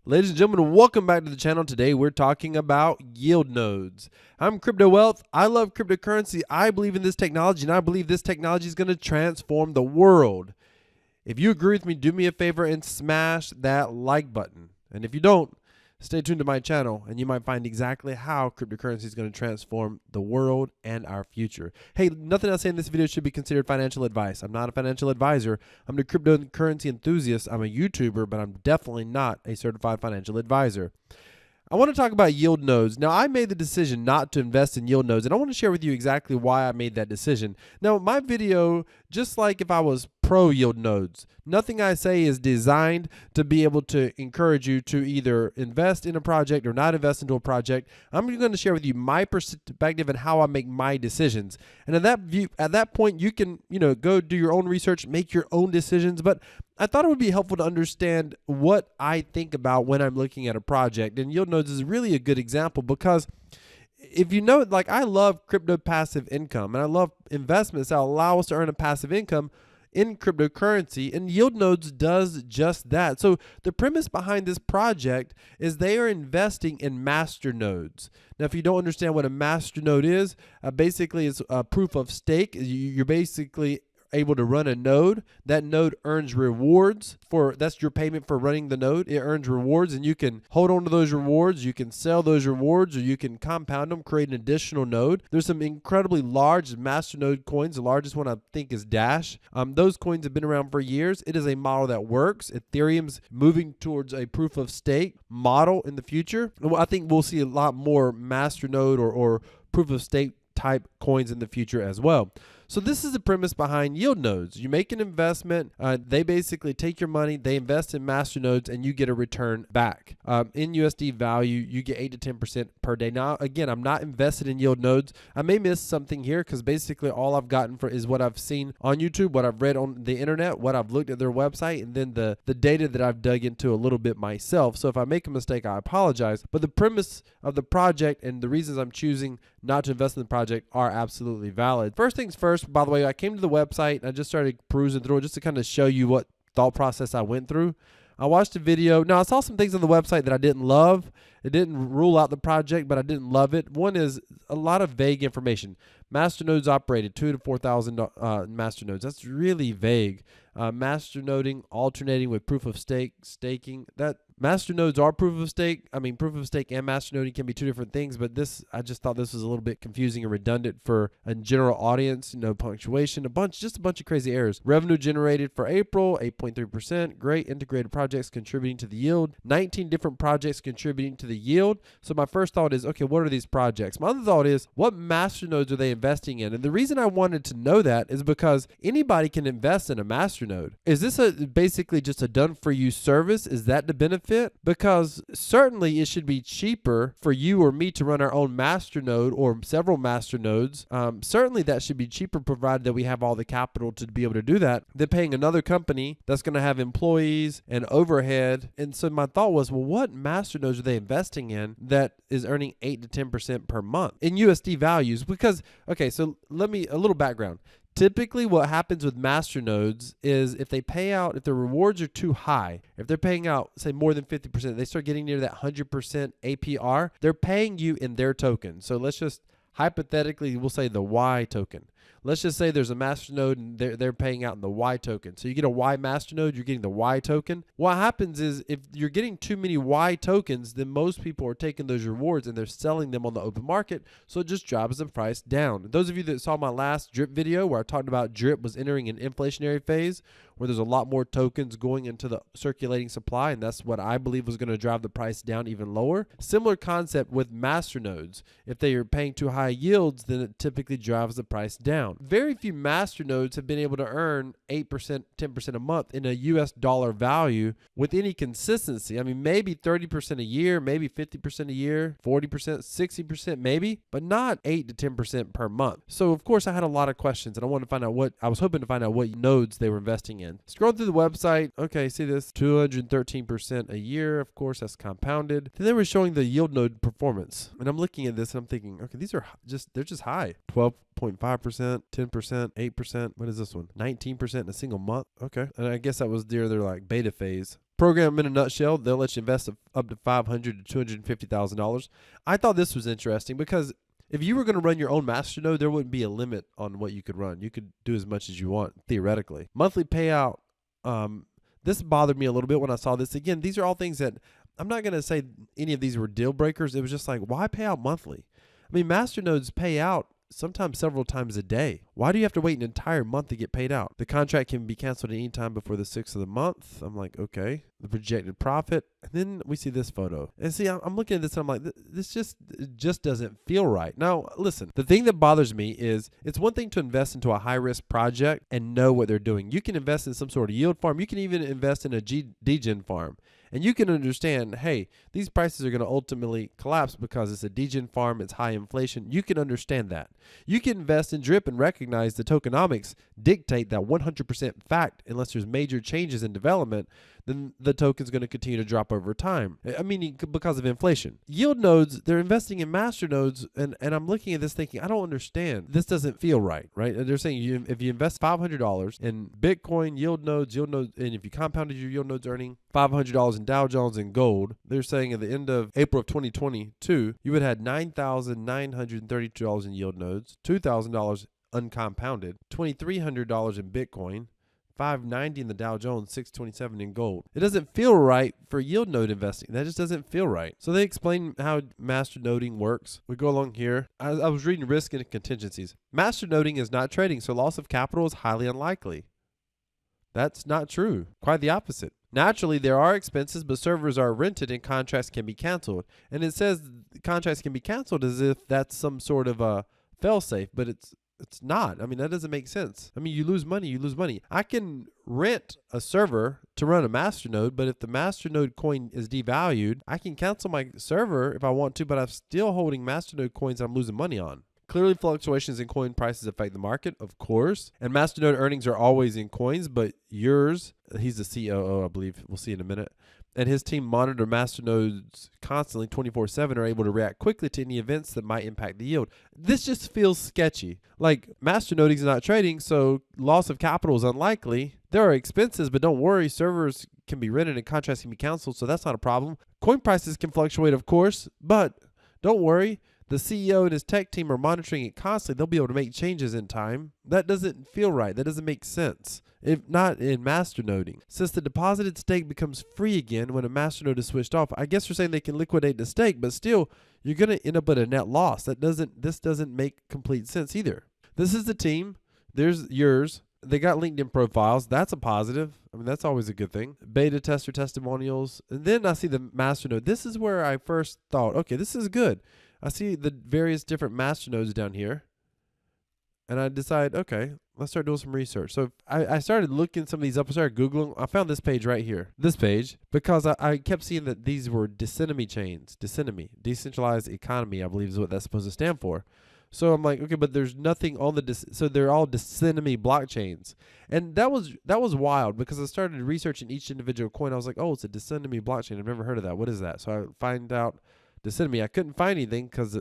Ladies and gentlemen, welcome back to the channel. Today we're talking about yield nodes. I'm Crypto Wealth. I love cryptocurrency. I believe in this technology, and I believe this technology is going to transform the world. If you agree with me, do me a favor and smash that like button. And if you don't, stay tuned to my channel and you might find exactly how cryptocurrency is going to transform the world and our future. Hey, nothing I say in this video should be considered financial advice. I'm not a financial advisor. I'm a cryptocurrency enthusiast. I'm a YouTuber, but I'm definitely not a certified financial advisor. I want to talk about yield nodes. Now, I made the decision not to invest in yield nodes, and I want to share with you exactly why I made that decision. Now, my video, just like if I was pro yield nodes, nothing I say is designed to be able to encourage you to either invest in a project or not invest into a project. I'm going to share with you my perspective and how I make my decisions. And at that point, you can, go do your own research, make your own decisions. But I thought it would be helpful to understand what I think about when I'm looking at a project. And yield nodes is really a good example because if you know, like I love crypto passive income and I love investments that allow us to earn a passive income in cryptocurrency, and yield nodes does just that. So the premise behind this project is they are investing in master nodes. Now, if you don't understand what a master node is, basically it's a proof of stake. You're basically able to run a node. That node earns rewards that's your payment for running the node. It earns rewards and you can hold on to those rewards. You can sell those rewards or you can compound them, create an additional node. There's some incredibly large master node coins. The largest one I think is Dash. Those coins have been around for years. It is a model that works. Ethereum's moving towards a proof of stake model in the future. I think we'll see a lot more master node or proof of stake type coins in the future as well. So this is the premise behind yield nodes. You make an investment, they basically take your money, they invest in master nodes, and you get a return back. In USD value, you get 8 to 10% per day. Now, again, I'm not invested in yield nodes. I may miss something here because basically all I've gotten is what I've seen on YouTube, what I've read on the internet, what I've looked at their website, and then the data that I've dug into a little bit myself. So if I make a mistake, I apologize. But the premise of the project and the reasons I'm choosing not to invest in the project are absolutely valid. First things first, by the way, I came to the website and I just started perusing through it just to kind of show you what thought process I went through. I watched a video. Now, I saw some things on the website that I didn't love. It didn't rule out the project, but I didn't love it. One is a lot of vague information. Master nodes operated 2,000 to 4,000 master nodes. That's really vague. Master noding alternating with proof of staking. That master nodes are proof of stake. I mean, proof of stake and master noding can be two different things, but I just thought this was a little bit confusing and redundant for a general audience. Punctuation, just a bunch of crazy errors. Revenue generated for April, 8.3%. Great integrated projects contributing to the yield. 19 different projects contributing to the yield. So my first thought is, okay, what are these projects? My other thought is, what master nodes are they investing in? And the reason I wanted to know that is because anybody can invest in a master node. Is this basically just a done for you service? Is that the benefit? Because certainly it should be cheaper for you or me to run our own master node or several master nodes. Certainly that should be cheaper provided that we have all the capital to be able to do that than paying another company that's going to have employees and overhead. And so my thought was, well, what master nodes are they investing in that is earning 8 to 10% per month in USD values? Because, okay, so a little background. Typically what happens with master nodes is if they pay out, if the rewards are too high, if they're paying out, say, more than 50%, they start getting near that 100% APR, they're paying you in their token. So let's just hypothetically, we'll say the Y token. Let's just say there's a master node and they're paying out in the Y token. So you get a Y master node, you're getting the Y token. What happens is if you're getting too many Y tokens, then most people are taking those rewards and they're selling them on the open market. So it just drives the price down. Those of you that saw my last drip video where I talked about drip was entering an inflationary phase where there's a lot more tokens going into the circulating supply, and that's what I believe was going to drive the price down even lower. Similar concept with master nodes. If they are paying too high yields, then it typically drives the price down. Very few master nodes have been able to earn 8%, 10% a month in a US dollar value with any consistency. I mean, maybe 30% a year, maybe 50% a year, 40%, 60% maybe, but not 8 to 10% per month. So of course I had a lot of questions and I wanted to find out I was hoping to find out what nodes they were investing in. Scroll through the website. Okay, see this 213% a year. Of course, that's compounded. Then they were showing the yield node performance. And I'm looking at this and I'm thinking, okay, they're just high. 12.5%, 10%, 8%. What is this one? 19% in a single month. Okay. And I guess that was during their like beta phase. program in a nutshell, they'll let you invest up to $500 to $250,000. I thought this was interesting because if you were going to run your own masternode, there wouldn't be a limit on what you could run. You could do as much as you want, theoretically. Monthly payout, this bothered me a little bit when I saw this. Again, these are all things that I'm not going to say any of these were deal breakers. It was just like, why pay out monthly? I mean, masternodes pay out sometimes several times a day. Why do you have to wait an entire month to get paid out? The contract can be canceled at any time before the 6th of the month. I'm like, okay. The projected profit. And then we see this photo. And see, I'm looking at this and I'm like, this just doesn't feel right. Now, listen, the thing that bothers me is it's one thing to invest into a high-risk project and know what they're doing. You can invest in some sort of yield farm. You can even invest in a degen farm. And you can understand, hey, these prices are going to ultimately collapse because it's a degen farm, it's high inflation. You can understand that. You can invest in DRIP and recognize the tokenomics dictate that 100% fact, unless there's major changes in development, then the token's going to continue to drop over time. I mean, because of inflation. Yield nodes, they're investing in master nodes, and I'm looking at this thinking, I don't understand. This doesn't feel right? And they're saying if you invest $500 in Bitcoin, yield nodes, and if you compounded your yield nodes earning $500 in Dow Jones and gold, they're saying at the end of April of 2022, you would have had $9,932 in yield nodes, $2,000 uncompounded, $2,300 in Bitcoin, $590 in the Dow Jones, $627 in gold. It doesn't feel right for yield node investing. That just doesn't feel right. So they explain how master noding works. We go along here. I was reading risk and contingencies. Master noding is not trading, so loss of capital is highly unlikely. That's not true. Quite the opposite. Naturally, there are expenses, but servers are rented and contracts can be canceled. And it says contracts can be canceled as if that's some sort of a fail-safe, but it's not. I mean, that doesn't make sense. I mean, you lose money, you lose money. I can rent a server to run a masternode, but if the masternode coin is devalued, I can cancel my server if I want to, but I'm still holding masternode coins I'm losing money on. Clearly, fluctuations in coin prices affect the market, of course. And masternode earnings are always in coins, but yours, he's the COO, I believe. We'll see in a minute. And his team monitor masternodes constantly 24/7, are able to react quickly to any events that might impact the yield. This just feels sketchy. Like, masternoding is not trading, so loss of capital is unlikely. There are expenses, but don't worry, servers can be rented and contracts can be canceled, so that's not a problem. Coin prices can fluctuate, of course, but don't worry. The CEO and his tech team are monitoring it constantly. They'll be able to make changes in time. That doesn't feel right. That doesn't make sense. If not in masternoding. Since the deposited stake becomes free again when a masternode is switched off, I guess you're saying they can liquidate the stake, but still, you're going to end up with a net loss. This doesn't make complete sense either. This is the team. There's yours. They got LinkedIn profiles. That's a positive. I mean, that's always a good thing. Beta tester testimonials. And then I see the masternode. This is where I first thought, okay, this is good. I see the various different masternodes down here. And I decide, okay, let's start doing some research. So I started looking some of these up. I started Googling. I found this page right here. This page. Because I kept seeing that these were Decenemy chains. Decenemy. Decentralized economy, I believe is what that's supposed to stand for. So I'm like, okay, but there's nothing on so they're all Decenemy blockchains. And that was wild because I started researching each individual coin. I was like, oh, it's a Decenemy blockchain. I've never heard of that. What is that? So I find out Decenemy. I couldn't find anything because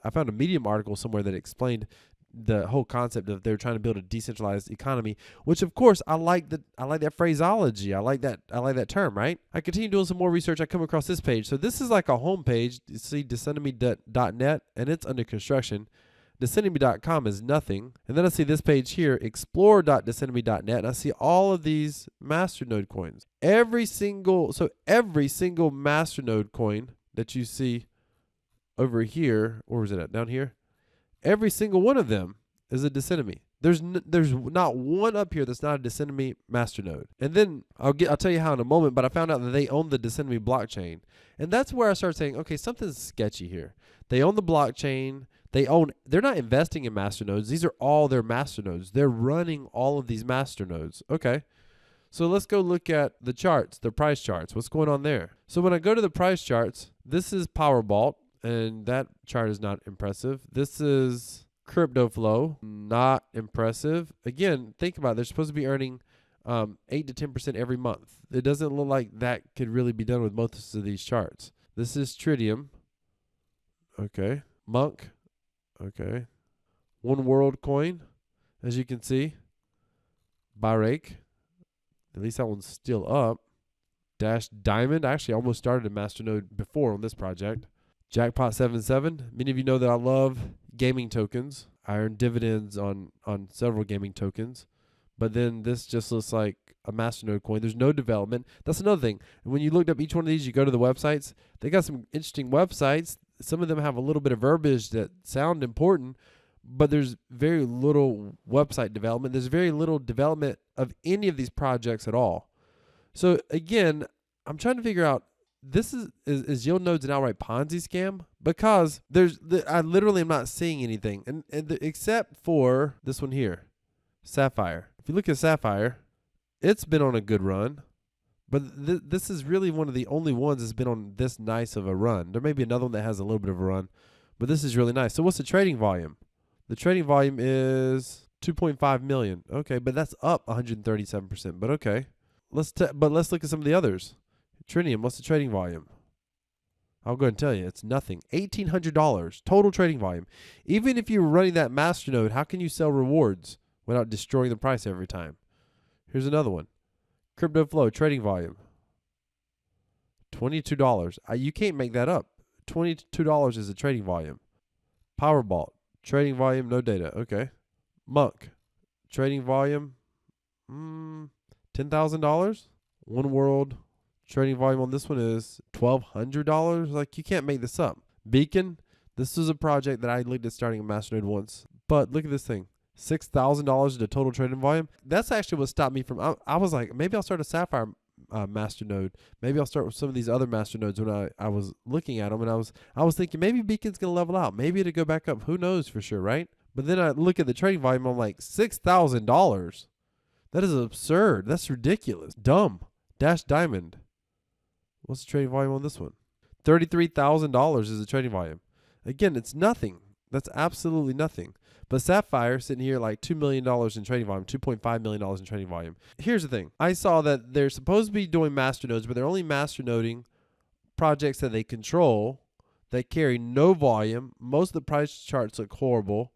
I found a Medium article somewhere that explained the whole concept of they're trying to build a decentralized economy, which of course I like that phraseology. I like that term, right? I continue doing some more research. I come across this page. So this is like a home page. You see Decenemy.net and it's under construction. Decenemy.com is nothing. And then I see this page here, explore.decenemy.net, and I see all of these masternode coins. Every single masternode coin that you see over here, or is it at down here? Every single one of them is a Decenemy. There's not one up here that's not a Decenemy masternode. And then I'll tell you how in a moment, but I found out that they own the Decenemy blockchain. And that's where I start saying, okay, something's sketchy here. They own the blockchain. They're not investing in masternodes. These are all their masternodes. They're running all of these masternodes. Okay. So let's go look at the charts, the price charts. What's going on there? So when I go to the price charts, this is Powerball, and that chart is not impressive. This is CryptoFlow, not impressive. Again, think about it. They're supposed to be earning 8 to 10% every month. It doesn't look like that could really be done with most of these charts. This is Tritium. Okay. Monk. Okay. One World Coin, as you can see. Barake. At least that one's still up. Dash Diamond. I actually almost started a Masternode before on this project. Jackpot 77. Many of you know that I love gaming tokens. I earn dividends on several gaming tokens. But then this just looks like a Masternode coin. There's no development. That's another thing. And when you looked up each one of these, you go to the websites. They got some interesting websites. Some of them have a little bit of verbiage that sound important, but there's very little website development. There's very little development of any of these projects at all. So again, I'm trying to figure out, this is Yield Nodes an outright Ponzi scam? Because I literally am not seeing anything, except for this one here, Sapphire. If you look at Sapphire, it's been on a good run, but this is really one of the only ones that's been on this nice of a run. There may be another one that has a little bit of a run, but this is really nice. So what's the trading volume? The trading volume is 2.5 million. Okay, but that's up 137%. But okay, let's look at some of the others. Trinium, what's the trading volume? I'll go ahead and tell you, it's nothing. $1,800 total trading volume. Even if you're running that Masternode, how can you sell rewards without destroying the price every time? Here's another one. Crypto Flow trading volume. $22. You can't make that up. $22 is the trading volume. Powerball trading volume, no data. Okay. Monk trading volume, $10,000. One World trading volume on this one is $1,200. Like, you can't make this up. Beacon, this is a project that I looked at starting a Masternode once, but look at this thing. $6,000 in the total trading volume. That's actually what stopped me from. I was like, maybe I'll start a Sapphire Masternode. Maybe I'll start with some of these other Masternodes when I was looking at them, and I was thinking maybe Beacon's gonna level out. Maybe it'll go back up. Who knows for sure, right? But then I look at the trading volume. I'm like, $6,000. That is absurd. That's ridiculous. Dumb. Dash Diamond. What's the trading volume on this one? $33,000 is the trading volume. Again, it's nothing. That's absolutely nothing. But Sapphire sitting here like $2 million in trading volume, $2.5 million in trading volume. Here's the thing. I saw that they're supposed to be doing masternodes, but they're only masternoding projects that they control that carry no volume. Most of the price charts look horrible.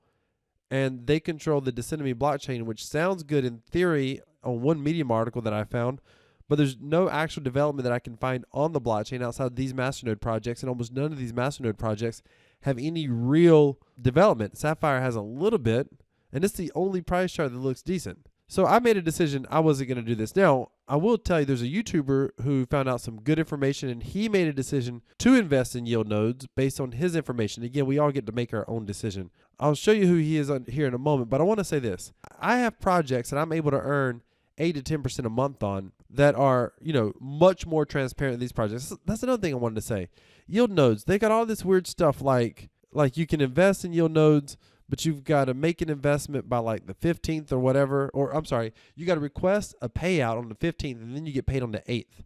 And they control the Decenemy blockchain, which sounds good in theory on one Medium article that I found. But there's no actual development that I can find on the blockchain outside of these masternode projects, and almost none of these masternode projects have any real development. Sapphire has a little bit, and it's the only price chart that looks decent. So I made a decision I wasn't going to do this. Now, I will tell you there's a YouTuber who found out some good information, and he made a decision to invest in Yield Nodes based on his information. Again, we all get to make our own decision. I'll show you who he is on here in a moment, but I want to say this. I have projects that I'm able to earn 8 to 10% a month on that are, much more transparent than these projects. That's another thing I wanted to say. Yield Nodes, they got all this weird stuff like you can invest in Yield Nodes, but you've got to make an investment by like the 15th or whatever, or I'm sorry, you got to request a payout on the 15th and then you get paid on the 8th.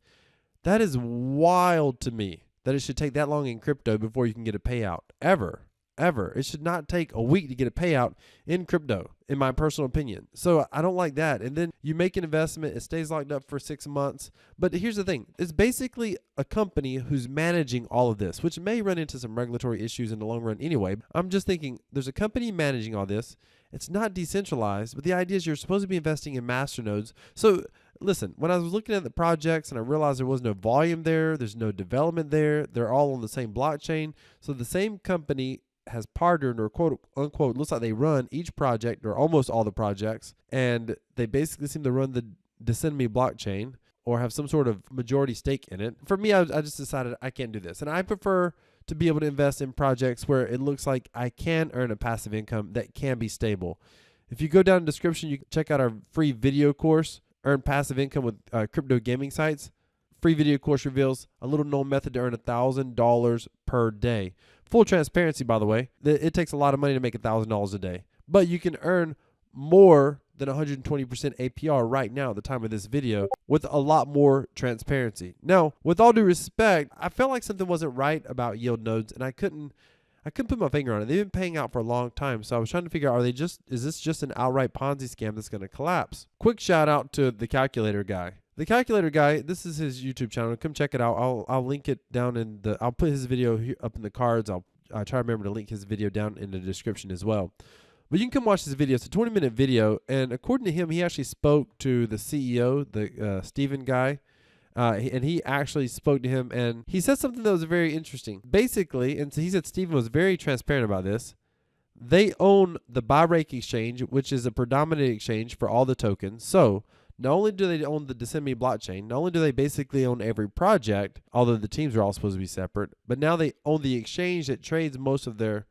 That is wild to me that it should take that long in crypto before you can get a payout ever. It should not take a week to get a payout in crypto, in my personal opinion. So I don't like that. And then you make an investment, it stays locked up for 6 months. But here's the thing. It's basically a company who's managing all of this, which may run into some regulatory issues in the long run anyway. I'm just thinking there's a company managing all this. It's not decentralized, but the idea is you're supposed to be investing in masternodes. So listen, when I was looking at the projects and I realized there was no volume there, there's no development there, they're all on the same blockchain. So the same company has partnered, or quote unquote, looks like they run each project or almost all the projects, and they basically seem to run the Decenemy blockchain or have some sort of majority stake in it. For me, I just decided I can't do this, and I prefer to be able to invest in projects where it looks like I can earn a passive income that can be stable. If you go down in the description, you can check out our free video course, Earn Passive Income with Crypto Gaming Sites. Free video course reveals a little known method to earn $1,000 per day. Full transparency, by the way, it takes a lot of money to make $1,000 a day, but you can earn more than 120% APR right now at the time of this video with a lot more transparency. Now, with all due respect, I felt like something wasn't right about Yield Nodes, and I couldn't put my finger on it. They've been paying out for a long time, so I was trying to figure out, is this just an outright Ponzi scam that's going to collapse? Quick shout out to the Calculator guy. The Calculator guy, this is his YouTube channel. Come check it out. I'll link it down in I'll put his video here up in the cards. I'll try to remember to link his video down in the description as well. But you can come watch this video. It's a 20-minute video, and according to him, he actually spoke to the CEO, the Steven guy, And he actually spoke to him, and he said something that was very interesting. Basically, and so he said Stephen was very transparent about this. They own the Byrake exchange, which is a predominant exchange for all the tokens. So not only do they own the Disseminate blockchain, not only do they basically own every project, although the teams are all supposed to be separate, but now they own the exchange that trades most of their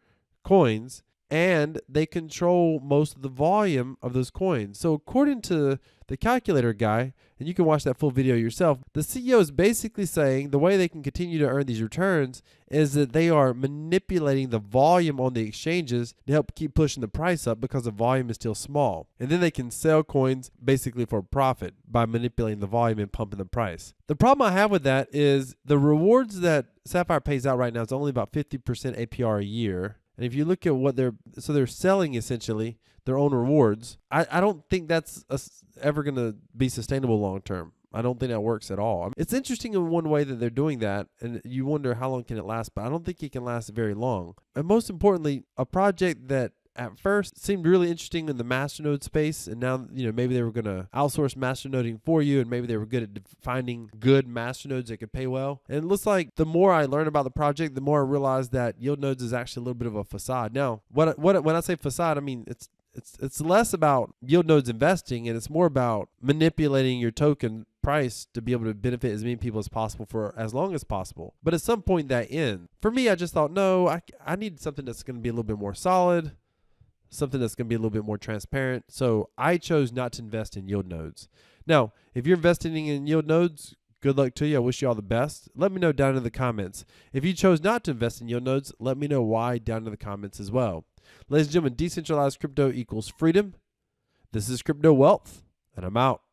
coins, and they control most of the volume of those coins. So according to the calculator guy, and you can watch that full video yourself, the CEO is basically saying the way they can continue to earn these returns is that they are manipulating the volume on the exchanges to help keep pushing the price up because the volume is still small. And then they can sell coins basically for profit by manipulating the volume and pumping the price. The problem I have with that is the rewards that Sapphire pays out right now is only about 50% APR a year. And if you look at what they're selling essentially their own rewards, I don't think that's ever going to be sustainable long term. I don't think that works at all. It's interesting in one way that they're doing that, and you wonder how long can it last, but I don't think it can last very long. And most importantly, a project that at first seemed really interesting in the masternode space, and now maybe they were going to outsource masternoding for you, and maybe they were good at finding good masternodes that could pay well. And it looks like the more I learn about the project, the more I realize that Yield Nodes is actually a little bit of a facade. Now, when I say facade, I mean it's less about Yield Nodes investing, and it's more about manipulating your token price to be able to benefit as many people as possible for as long as possible. But at some point that ends. For me, I just thought, no, I need something that's going to be a little bit more solid, something that's going to be a little bit more transparent. So I chose not to invest in Yield Nodes. Now, if you're investing in Yield Nodes, good luck to you. I wish you all the best. Let me know down in the comments. If you chose not to invest in Yield Nodes, let me know why down in the comments as well. Ladies and gentlemen, decentralized crypto equals freedom. This is Crypto Wealth, and I'm out.